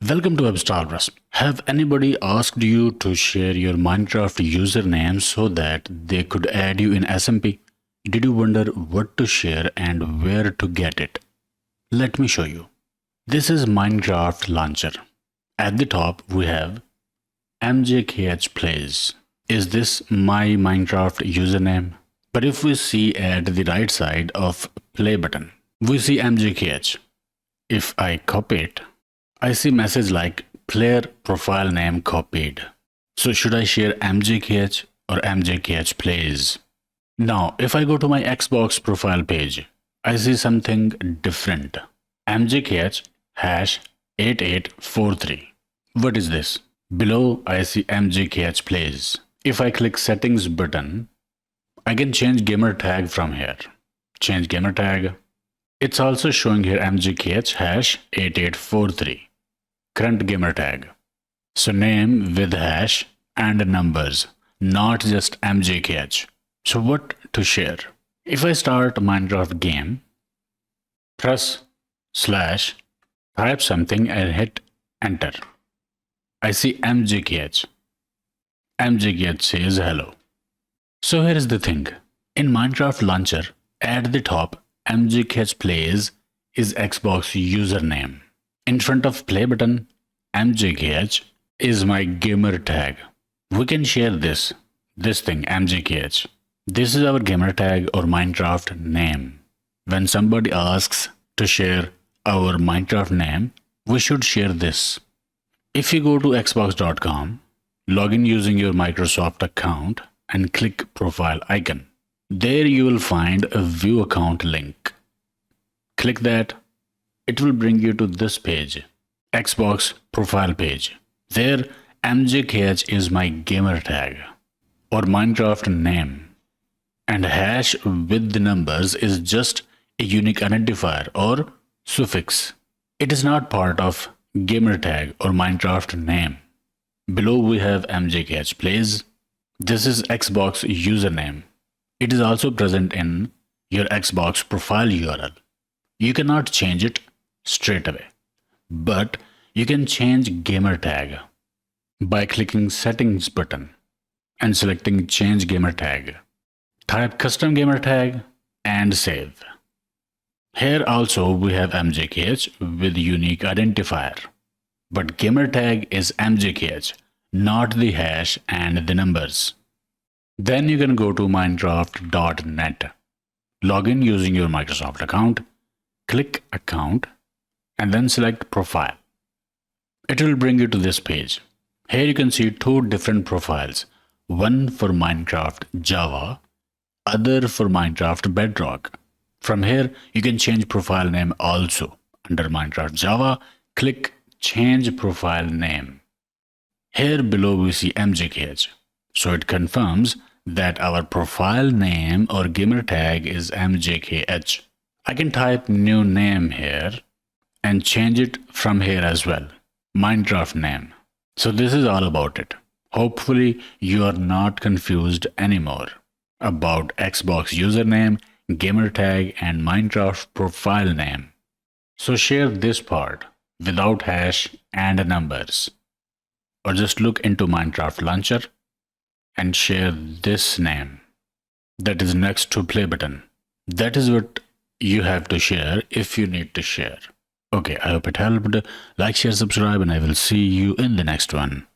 Welcome to Webstarters. Have anybody asked you to share your Minecraft username so that they could add you in SMP? Did you wonder what to share and where to get it? Let me show you. This is Minecraft launcher. At the top we have MJKH plays. Is this my Minecraft username? But if we see at the right side of play button, we see MJKH. If I copy it, I see message like player profile name copied. So should I share MJKH or MJKH plays? Now, if I go to my Xbox profile page, I see something different. MJKH hash 8843. What is this? Below, I see MJKH plays. If I click settings button, I can change gamer tag from here. Change gamer tag. It's also showing here MJKH hash 8843. Current gamer tag. So name with hash and numbers, not just MJKH. So what to share? If I start Minecraft game, press slash, type something and hit enter. I see MJKH. MJKH says hello. So here is the thing. In Minecraft launcher, at the top, MJKH plays is Xbox username. In front of play button, MJKH is my gamer tag. We can share this thing MJKH. This is our gamer tag or Minecraft name. When somebody asks to share our Minecraft name, we should share this. If you go to xbox.com, log in using your Microsoft account and click profile icon. There you will find a view account link. Click that. It will bring you to this page, Xbox profile page. There MJKH is my gamer tag or Minecraft name, and hash with the numbers is just a unique identifier or suffix. It is not part of gamer tag or Minecraft name. Below we have MJKH plays. This is Xbox username. It is also present in your Xbox profile URL. You cannot change it straight away, but you can change gamer tag by clicking settings button and selecting change gamer tag. Type custom gamer tag and save. Here also we have MJKH with unique identifier, but gamer tag is MJKH, not the hash and the numbers. Then you can go to minecraft.net, log in using your Microsoft account, click account and then select profile. It will bring you to this page. Here you can see two different profiles, one for Minecraft Java, other for Minecraft Bedrock. From here you can change profile name also. Under Minecraft Java, click change profile name. Here below we see MJKH. So it confirms that our profile name or gamer tag is MJKH. I can type new name here and change it from here as well. Minecraft name. So this is all about it. Hopefully you are not confused anymore about Xbox username, gamer tag and Minecraft profile name. So share this part without hash and numbers. Or just look into Minecraft launcher and share this name that is next to play button. That is what you have to share if you need to share. Okay, I hope it helped. Like, share, subscribe, and I will see you in the next one.